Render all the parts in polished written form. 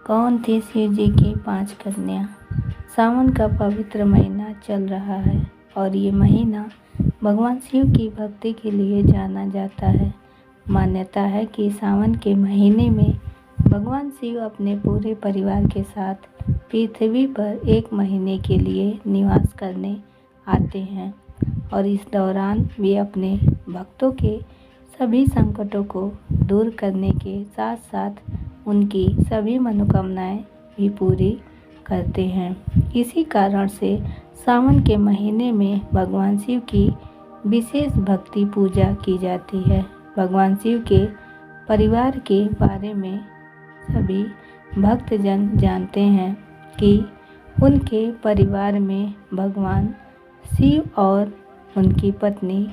कौन थी शिव जी की 5 कन्या। सावन का पवित्र महीना चल रहा है और ये महीना भगवान शिव की भक्ति के लिए जाना जाता है। मान्यता है कि सावन के महीने में भगवान शिव अपने पूरे परिवार के साथ पृथ्वी पर 1 महीने के लिए निवास करने आते हैं और इस दौरान वे अपने भक्तों के सभी संकटों को दूर करने के साथ साथ उनकी सभी मनोकामनाएं भी पूरी करते हैं। इसी कारण से सावन के महीने में भगवान शिव की विशेष भक्ति पूजा की जाती है। भगवान शिव के परिवार के बारे में सभी भक्तजन जानते हैं कि उनके परिवार में भगवान शिव और उनकी पत्नी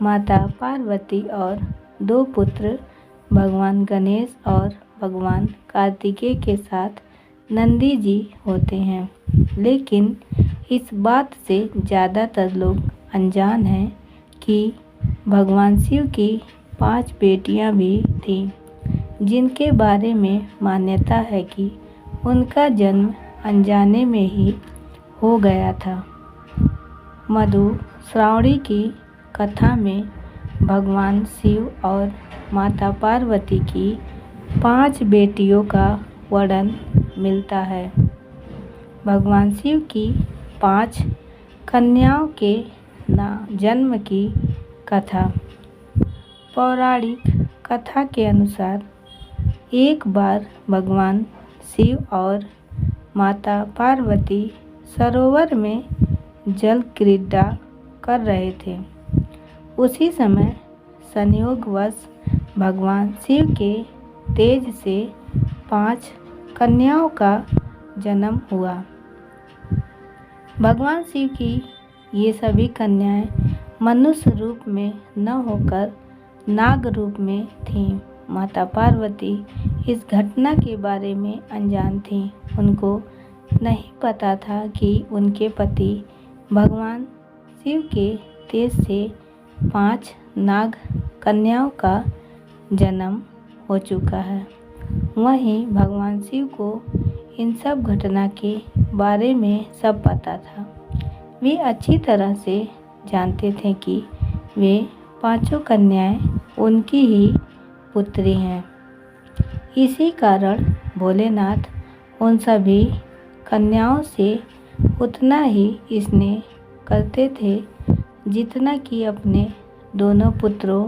माता पार्वती और 2 पुत्र भगवान गणेश और भगवान कार्तिकेय के साथ नंदी जी होते हैं। लेकिन इस बात से ज़्यादातर लोग अनजान हैं कि भगवान शिव की 5 बेटियां भी थीं, जिनके बारे में मान्यता है कि उनका जन्म अनजाने में ही हो गया था। मधु श्रावणी की कथा में भगवान शिव और माता पार्वती की 5 बेटियों का वर्णन मिलता है। भगवान शिव की 5 कन्याओं के जन्म की कथा। पौराणिक कथा के अनुसार एक बार भगवान शिव और माता पार्वती सरोवर में जल क्रीड़ा कर रहे थे। उसी समय संयोगवश भगवान शिव के तेज से 5 कन्याओं का जन्म हुआ। भगवान शिव की ये सभी कन्याएं मनुष्य रूप में न होकर नाग रूप में थीं। माता पार्वती इस घटना के बारे में अनजान थीं। उनको नहीं पता था कि उनके पति भगवान शिव के तेज से 5 नाग कन्याओं का जन्म हो चुका है। वहीं भगवान शिव को इन सब घटना के बारे में सब पता था। वे अच्छी तरह से जानते थे कि वे 5 कन्याएं उनकी ही पुत्री हैं। इसी कारण भोलेनाथ उन सभी कन्याओं से उतना ही स्नेह करते थे जितना कि अपने दोनों पुत्रों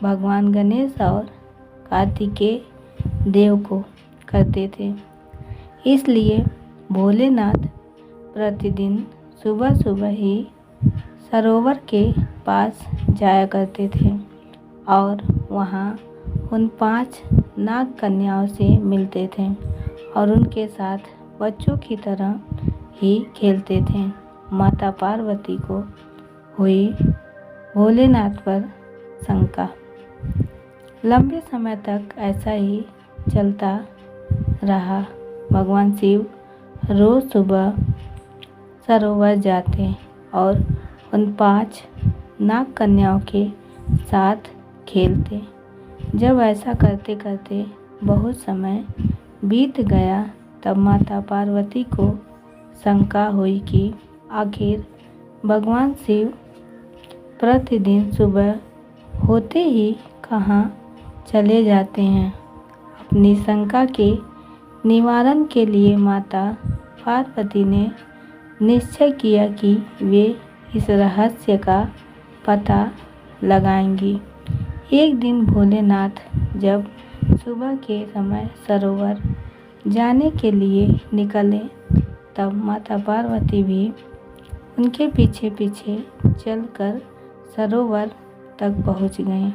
भगवान गणेश और कार्तिकेय देव को करते थे। इसलिए भोलेनाथ प्रतिदिन सुबह सुबह ही सरोवर के पास जाया करते थे और वहाँ उन 5 नाग कन्याओं से मिलते थे और उनके साथ बच्चों की तरह ही खेलते थे। माता पार्वती को हुई भोलेनाथ पर शंका। लंबे समय तक ऐसा ही चलता रहा। भगवान शिव रोज़ सुबह सरोवर जाते और उन 5 नाग कन्याओं के साथ खेलते। जब ऐसा करते करते बहुत समय बीत गया तब माता पार्वती को शंका हुई कि आखिर भगवान शिव प्रतिदिन सुबह होते ही कहाँ चले जाते हैं। अपनी शंका के निवारण के लिए माता पार्वती ने निश्चय किया कि वे इस रहस्य का पता लगाएंगी। एक दिन भोलेनाथ जब सुबह के समय सरोवर जाने के लिए निकले तब माता पार्वती भी उनके पीछे पीछे चलकर सरोवर तक पहुंच गईं।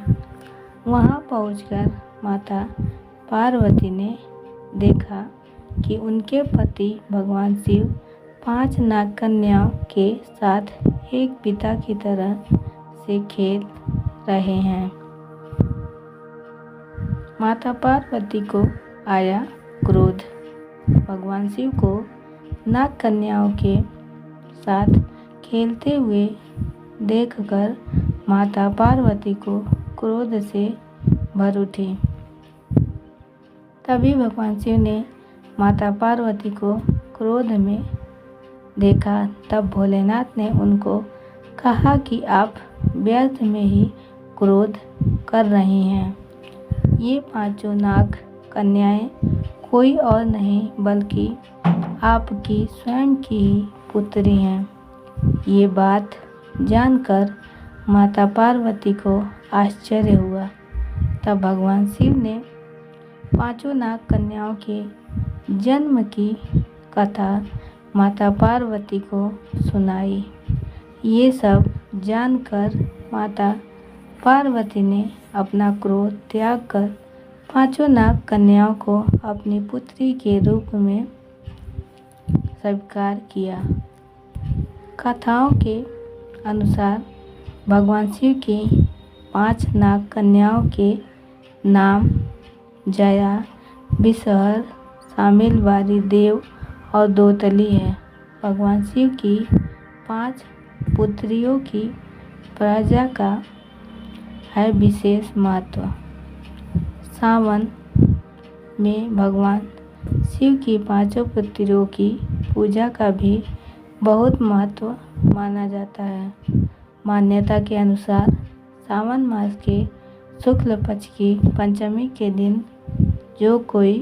वहां पहुंचकर माता पार्वती ने देखा कि उनके पति भगवान शिव 5 नाग कन्याओं के साथ एक पिता की तरह से खेल रहे हैं। माता पार्वती को आया क्रोध। भगवान शिव को नाग कन्याओं के साथ खेलते हुए देखकर माता पार्वती को क्रोध से भर उठी। तभी भगवान शिव ने माता पार्वती को क्रोध में देखा तब भोलेनाथ ने उनको कहा कि आप व्यर्थ में ही क्रोध कर रही हैं। ये पांचों नाग कन्याएं कोई और नहीं बल्कि आपकी स्वयं की ही पुत्री हैं। ये बात जानकर माता पार्वती को आश्चर्य हुआ। तब भगवान शिव ने पांचों नाग कन्याओं के जन्म की कथा माता पार्वती को सुनाई। ये सब जानकर माता पार्वती ने अपना क्रोध त्याग कर पांचों नाग कन्याओं को अपनी पुत्री के रूप में स्वीकार किया। कथाओं के अनुसार भगवान शिव की 5 नाग कन्याओं के नाम जया, बिसहर, शामिलवारी, देव और दोतली है। भगवान शिव की 5 पुत्रियों की प्रजा का है विशेष महत्व। सावन में भगवान शिव की 5 पुत्रियों की पूजा का भी बहुत महत्व माना जाता है। मान्यता के अनुसार सावन मास के शुक्ल पक्ष की पंचमी के दिन जो कोई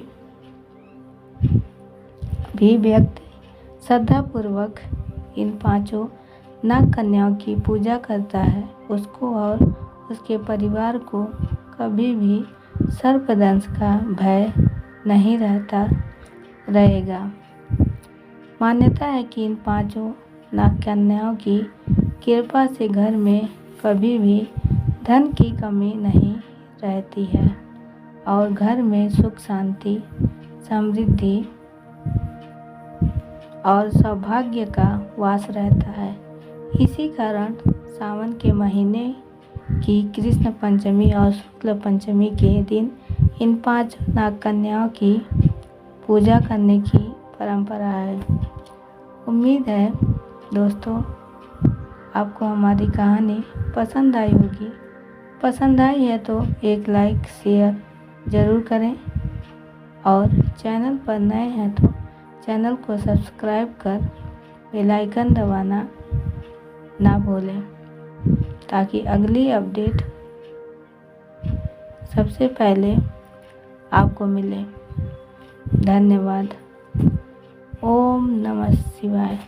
भी व्यक्ति श्रद्धापूर्वक इन 5 नाग कन्याओं की पूजा करता है उसको और उसके परिवार को कभी भी सर्पदंश का भय नहीं रहेगा। मान्यता है कि इन 5 नाग कन्याओं की कृपा से घर में कभी भी धन की कमी नहीं रहती है और घर में सुख शांति, समृद्धि और सौभाग्य का वास रहता है। इसी कारण सावन के महीने की कृष्ण पंचमी और शुक्ल पंचमी के दिन इन 5 नाग कन्याओं की पूजा करने की परंपरा है। उम्मीद है दोस्तों आपको हमारी कहानी पसंद आई होगी। पसंद आई है तो एक लाइक शेयर ज़रूर करें और चैनल पर नए हैं तो चैनल को सब्सक्राइब कर बेल आइकन दबाना ना भूलें ताकि अगली अपडेट सबसे पहले आपको मिले। धन्यवाद। ओम नमः शिवाय।